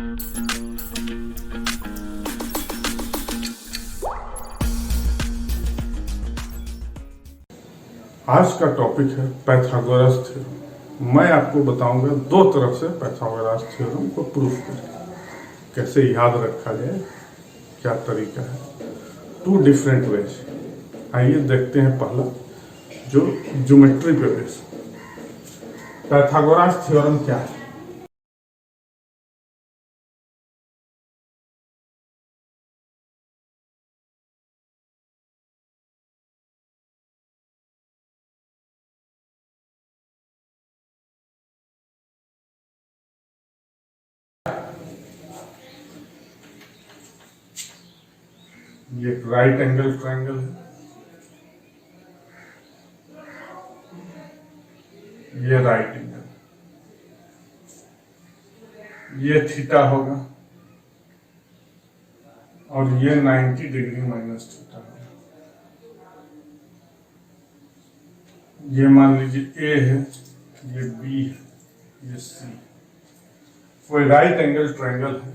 आज का टॉपिक है पाइथागोरस थ्योरम। मैं आपको बताऊंगा दो तरफ से पाइथागोरस थ्योरम को प्रूफ करें, कैसे याद रखा जाए, क्या तरीका है। Two different ways. आइए देखते हैं पहला जो ज्योमेट्री पे बेस। पाइथागोरस थ्योरम क्या है? ये राइट एंगल ट्रायंगल है, ये राइट एंगल, ये थीटा होगा और ये 90 डिग्री माइनस थीटा होगा। ये मान लीजिए ए है, ये बी है, ये सी। कोई राइट एंगल ट्रायंगल है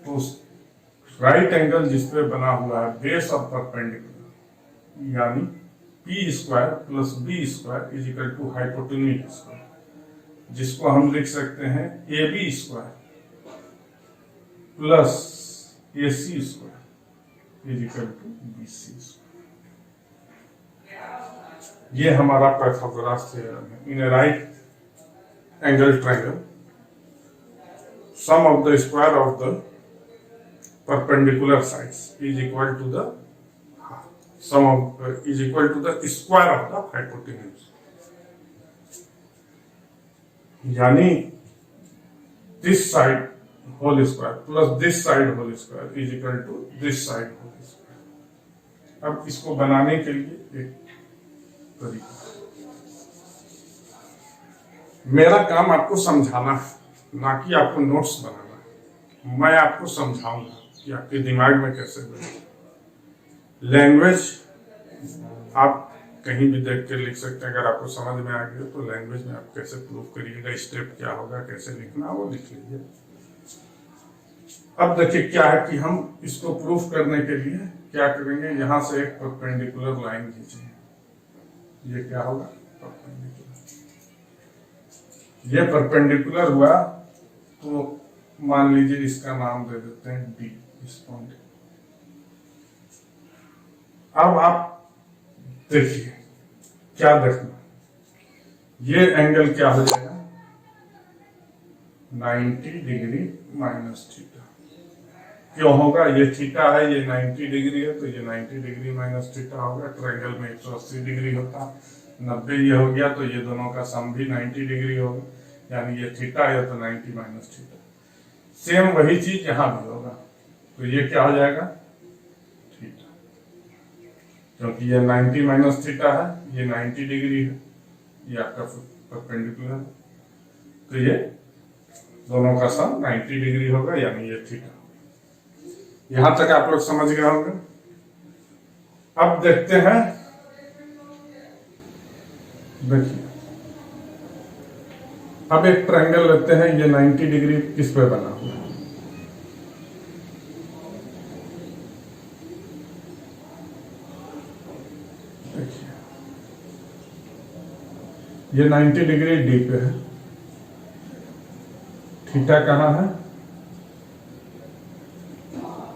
तो राइट एंगल जिसपे बना हुआ है बेस ऑफ परपेंडिकुलर, यानी P square plus B square is equal to hypotenuse square, जिसको हम लिख सकते हैं A B square plus A C square is equal to B C square. ये हमारा पाइथागोरस थ्योरम है। In a right angle triangle sum of the square of the perpendicular sides is equal to the is equal to the square of the hypotenuse, यानी this side whole square plus this side whole square is equal to this side whole square। अब इसको बनाने के लिए एक तरीका, मेरा काम आपको समझाना है, ना कि आपको नोट्स बनाना। मैं आपको समझाऊंगा कि आपके दिमाग में कैसे बने। लैंग्वेज आप कहीं भी देख के लिख सकते हैं, अगर आपको समझ में आ गया तो लैंग्वेज में आप कैसे प्रूफ करिएगा, स्टेप क्या होगा, कैसे लिखना वो लिख लीजिए। अब देखिए क्या है कि हम इसको प्रूफ करने के लिए क्या करेंगे, यहां से एक परपेंडिकुलर लाइन खींचेंगे। ये क्या होगा, परपेंडिकुलर। ये परपेंडिकुलर हुआ तो मान लीजिए इसका नाम दे देते हैं डी, इस पॉइंट। अब आप देखिए क्या देखना, ये एंगल क्या हो जाएगा, 90 डिग्री माइनस थीटा। क्यों होगा, ये थीटा है, ये 90 डिग्री है, तो ये 90 डिग्री माइनस थीटा होगा। ट्रायंगल में 180 डिग्री होता, 90 ये हो गया, तो ये दोनों का सम भी 90 डिग्री होगा, यानी ये थीटा है तो 90 माइनस थीटा। सेम वही चीज यहां भी होगा, तो ये क्या हो जाएगा, थीटा, क्योंकि ये 90 माइनस थीटा है, ये 90 डिग्री है, ये आपका परपेंडिकुलर है, तो ये दोनों का सम 90 डिग्री होगा, यानी ये थीटा। यहां तक आप लोग समझ गए होंगे। अब देखते हैं, देखिए अब एक ट्रायंगल लेते हैं, ये 90 डिग्री किस पे बना हुआ है, देखिए ये 90 डिग्री डी पे है, थीटा कहां है,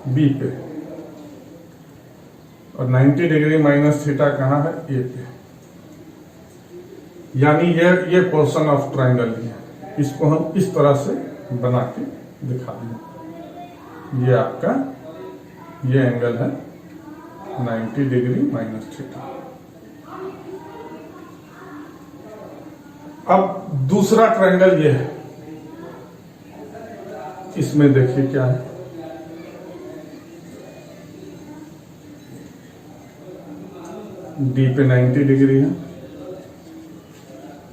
बी पे, और 90 डिग्री माइनस थीटा कहां है, ए पे। यानी ये पोर्शन ऑफ ट्रायंगल है, इसको हम इस तरह से बना के दिखा देंगे। ये आपका ये एंगल है 90 डिग्री माइनस थीटा। अब दूसरा ट्रायंगल ये है, इसमें देखिए क्या है, डी पे 90 डिग्री है,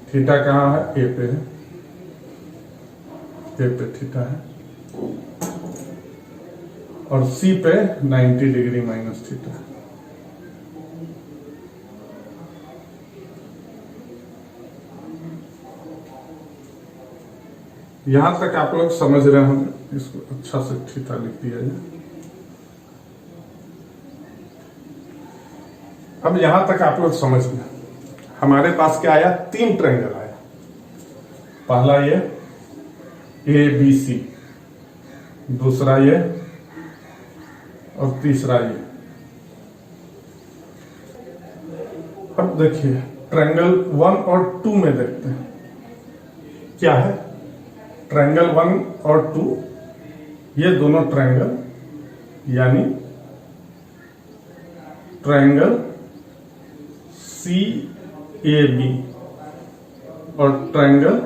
थीटा कहाँ है, ए पे है, ए पे थीटा है, और सी पे 90 डिग्री माइनस थीटा है। यहां तक आप लोग समझ रहे होंगे, इसको अच्छा से थीटा लिख दिया जाए। अब यहां तक आप लोग समझ गए। हमारे पास क्या आया, 3 ट्रायंगल आया। पहला ये ABC, दूसरा ये और तीसरा ये। अब देखिए ट्रायंगल 1 और 2 में देखते हैं क्या है। ट्रायंगल 1 और 2 ये दोनों ट्रायंगल, यानी ट्रायंगल CAB और ट्रायंगल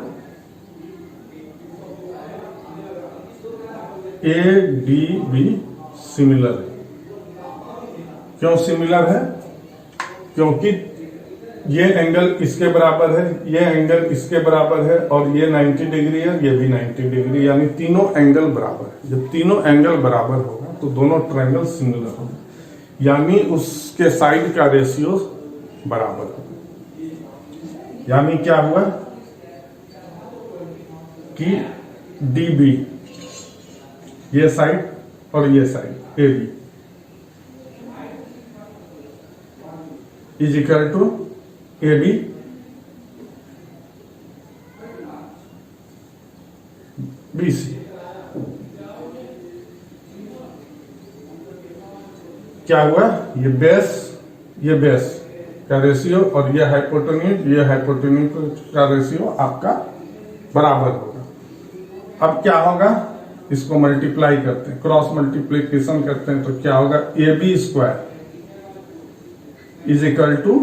ADB सिमिलर है। क्यों सिमिलर है? क्योंकि ये एंगल इसके बराबर है, ये एंगल इसके बराबर है और ये 90 डिग्री है, ये भी 90 डिग्री, यानी तीनों एंगल बराबर है। जब तीनों एंगल बराबर होगा तो दोनों ट्रायंगल सिमिलर होगा, यानी उसके साइड का रेशियो बराबर होगा। यानी क्या हुआ कि DB, ये साइड और ये side AB is equal to AB BC। क्या हुआ, ये बेस का रेशियो और ये हाइपोटेन्यूज का रेशियो आपका बराबर होगा। अब क्या होगा, इसको मल्टीप्लाई करते हैं, क्रॉस मल्टीप्लीकेशन करते हैं, तो क्या होगा, AB square is equal to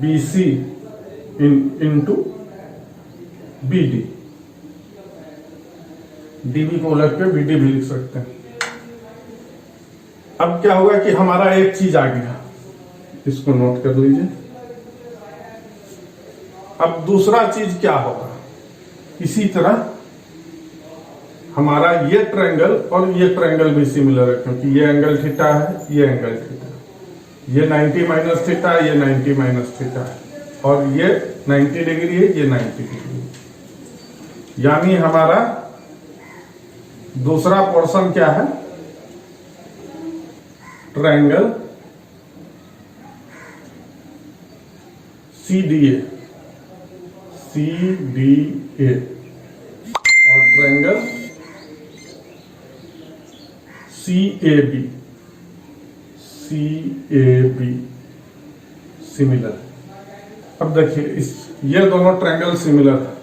BC into BD। DB को उलट के BD भी लिख सकते हैं। अब क्या होगा कि हमारा एक चीज आ गया, इसको नोट कर लीजिए। अब दूसरा चीज क्या होगा, इसी तरह हमारा ये ट्रायंगल और ये ट्रायंगल भी सिमिलर है, क्योंकि ये एंगल थीटा है, ये एंगल थीटा है, ये 90 माइनस थीटा है, ये 90 माइनस थीटा है, और ये 90 डिग्री है, ये 90 डिग्री है। यानी हमारा दूसरा पोर्शन क्या है, ट्रायंगल CDA और ट्रायंगल CAB सिमिलर। अब देखिए ये दोनों ट्रायंगल सिमिलर है,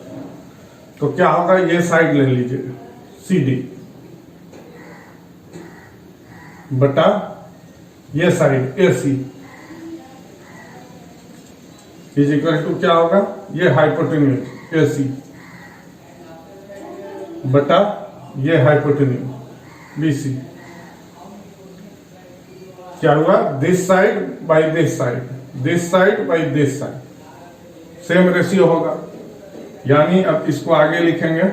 तो क्या होगा, ये साइड ले लीजिए CD बटा ये side AC is equal to क्या होगा, ये हाइपोटेन्यूज AC बटा ये हाइपोटेन्यूज BC। क्या हुआ, this side by this side, this side by this side, same ratio होगा। यानी अब इसको आगे लिखेंगे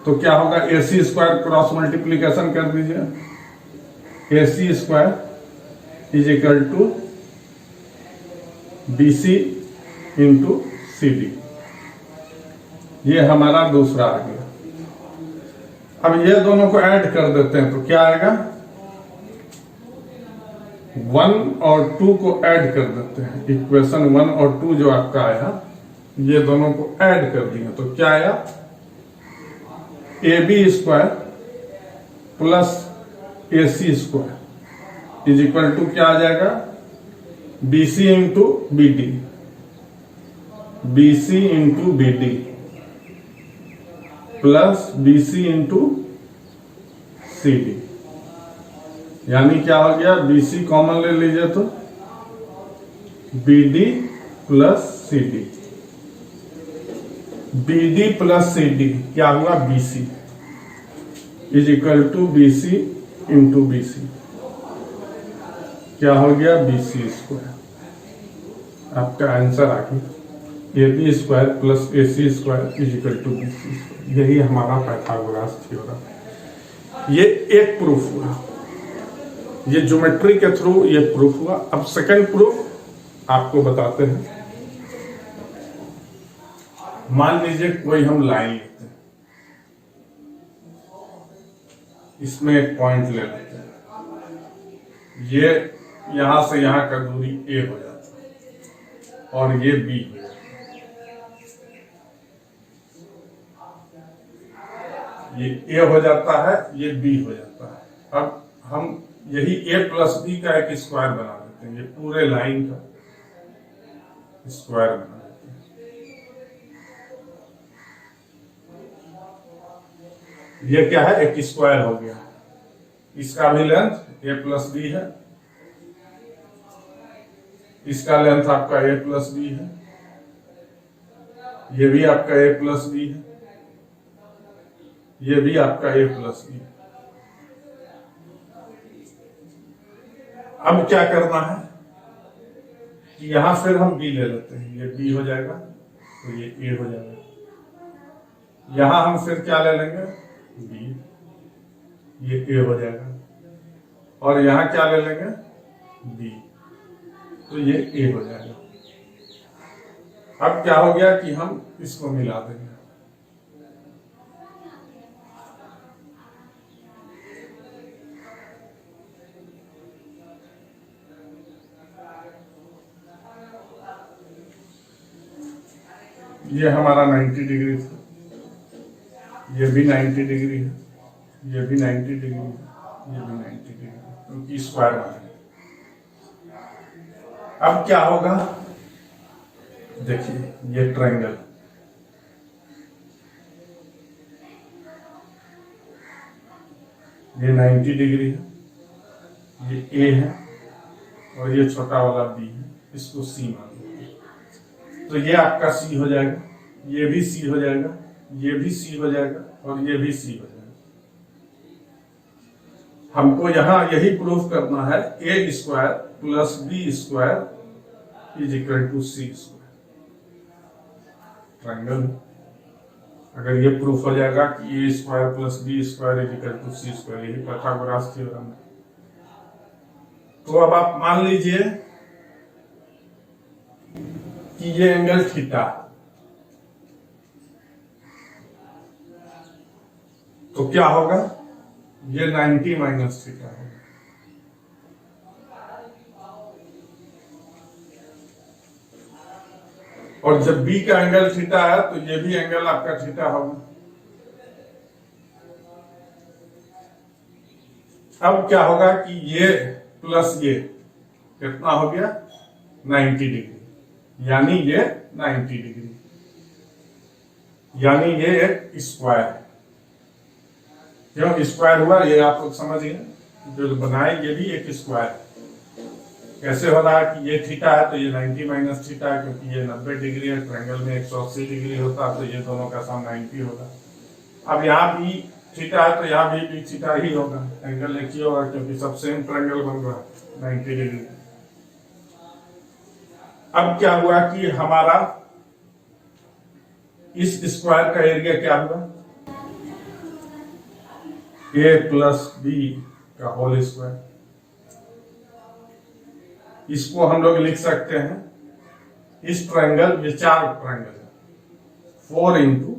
तो क्या होगा, AC स्क्वायर क्रॉस मल्टीप्लीकेशन कर दीजिए, AC square is equal to BC into CD। ये हमारा दूसरा आ गया। अब ये दोनों को ऐड कर देते हैं तो क्या आएगा, 1 और 2 को ऐड कर देते हैं। इक्वेशन 1 और 2 जो आपका आया, ये दोनों को ऐड कर दिए तो क्या आया, AB square plus AC square is equal to क्या आ जाएगा, BC into BD, BC into BD plus BC into CD। यानी क्या हो गया, BC कॉमन ले लीजिए तो BD plus CD, BD plus CD क्या हुआ, BC is equal to BC into BC, क्या हो गया, BC स्क्वायर। आपका आंसर आ गया, AB square plus AC square is equal to BC square. यही हमारा पाइथागोरस थ्योरम। ये एक प्रूफ हुआ, ये ज्योमेट्री के थ्रू ये प्रूफ हुआ। अब सेकंड प्रूफ आपको बताते हैं। मान लीजिए कोई हम लाइन लेते हैं, इसमें एक पॉइंट ले लेते हैं, ये यहां से यहां का दूरी ए हो जाता है और ये बी हो जाता है, ये ए हो जाता है, ये बी हो जाता है। अब हम यही ए प्लस बी का एक स्क्वायर बना देते हैं, ये पूरे लाइन का स्क्वायर बना देते हैं। ये क्या है, एक स्क्वायर हो गया, इसका भी लेंथ ए प्लस बी है, इसका लेंथ आपका ए प्लस बी है, ये भी आपका ए प्लस बी है, ये भी आपका ए प्लस बी है। अब क्या करना है कि यहां फिर हम बी ले लेते हैं, ये बी हो जाएगा तो ये ए हो जाएगा। यहां हम फिर क्या ले लेंगे, बी, ये ए हो जाएगा, और यहां क्या ले लेंगे, बी, तो ये ए हो जाएगा। अब क्या हो गया कि हम इसको मिला देंगे, ये हमारा 90 डिग्री था, ये भी 90 डिग्री है, ये भी 90 डिग्री है, ये भी 90 डिग्री है, क्योंकि स्क्वायर बना है। अब क्या होगा, देखिए ये ट्रायंगल, ये 90 डिग्री है, ये ए है और ये छोटा वाला बी है, इसको सी मान लो, तो ये आपका सी हो जाएगा, ये भी सी हो जाएगा, ये भी सी हो जाएगा और ये भी सी हो जाएगा। हमको यहां यही प्रूफ करना है, A square plus B square is equal to C square, triangle. अगर ये प्रूफ हो जाएगा कि A square plus B square is equal to C square, यही पाइथागोरस थ्योरम है। तो अब आप मान लीजिए कि ये एंगल थीटा, तो क्या होगा, ये 90 माइनस थीटा होगा। और जब बी का एंगल थीटा है तो ये भी एंगल आपका थीटा होगा। अब क्या होगा कि ये प्लस ये कितना हो गया, 90 डिग्री, यानी ये 90 डिग्री, यानी ये एक स्क्वायर है। क्यों स्क्वायर हुआ, ये आप लोग समझिए, जो बनाए ये भी एक स्क्वायर है। कैसे हो रहा है कि ये थीटा है तो ये 90 माइनस थीटा है, क्योंकि ये 90 डिग्री है, ट्रायंगल में 180 डिग्री होता है, तो ये दोनों का सम 90 होगा। अब यहाँ भी थीटा है तो यहाँ भी थीटा ही होगा, एंगल एक ही होगा, क्योंकि सब सेम ट्रायंगल बन रहा है 90 डिग्री। अब क्या हुआ कि हमारा इस स्क्वायर का एरिया क्या हुआ, ए प्लस बी का होल स्क्वायर। इसको हम लोग लिख सकते हैं, इस ट्रायंगल, ये 4 ट्रायंगल है, 4 इंटू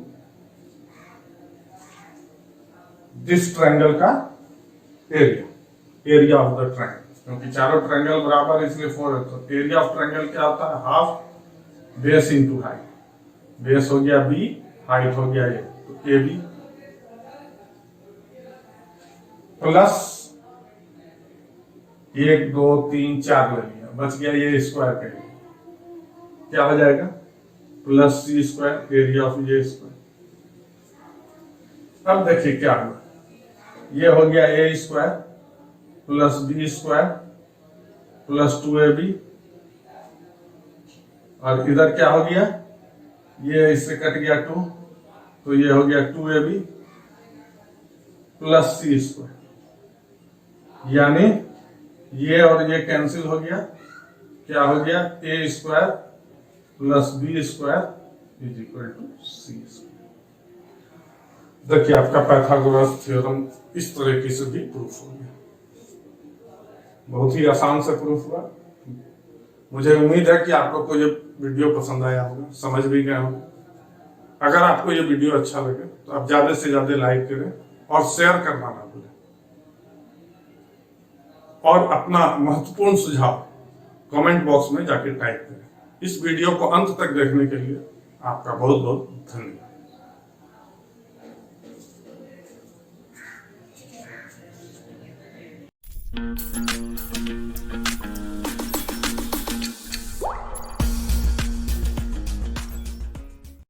दिस ट्रायंगल का area, area of the triangle, क्योंकि चारों ट्रायंगल बराबर इसलिए 4 है। तो एरिया ऑफ ट्रायंगल क्या होता है, half base into height, base हो गया बी, हाइट हो गया ए, तो ए बी प्लस 1 2 3 4 ले लिया, बच गया ये स्क्वायर का एरिया, क्या हो जाएगा, plus C square area of ये स्क्वायर। अब देखिए क्या हुआ, ये हो गया A square plus B square plus 2ab, और इधर क्या हो गया, ये इससे कट गया 2, तो ये हो गया 2ab प्लस सी स्क्वायर, यानी ये और ये कैंसिल हो गया, क्या हो गया, A square plus B square is equal to C square. देखिए आपका पाइथागोरस थ्योरम इस तरीके से भी प्रूफ हो गया, बहुत ही आसान से प्रूफ हुआ। मुझे उम्मीद है कि आप लोग को ये वीडियो पसंद आया होगा, समझ भी गए होंगे। अगर आपको ये वीडियो अच्छा लगे तो आप ज्यादा से ज्यादा लाइक करें और शेयर करना ना भूलें, और अपना महत्वपूर्ण सुझाव कमेंट बॉक्स में जाके टाइप करें। इस वीडियो को अंत तक देखने के लिए आपका बहुत बहुत धन्यवाद।